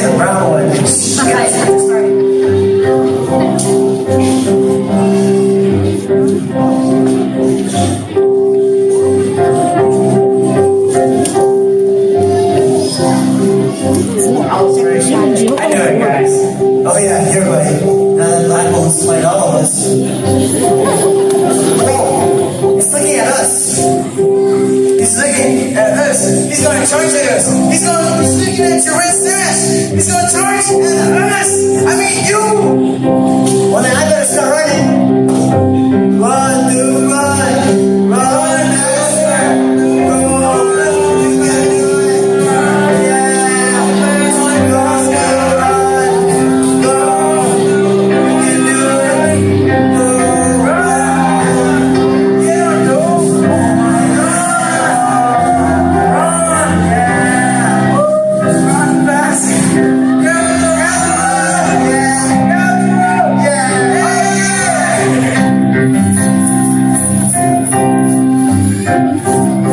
say the brown one. Okay, sorry. I know it, guys. Oh yeah, here, buddy. Now that black one's played all of us. Oh, it's looking at us. He's looking at us. He's going to charge at us. He's looking at your red stash. He's going to charge at us. I mean,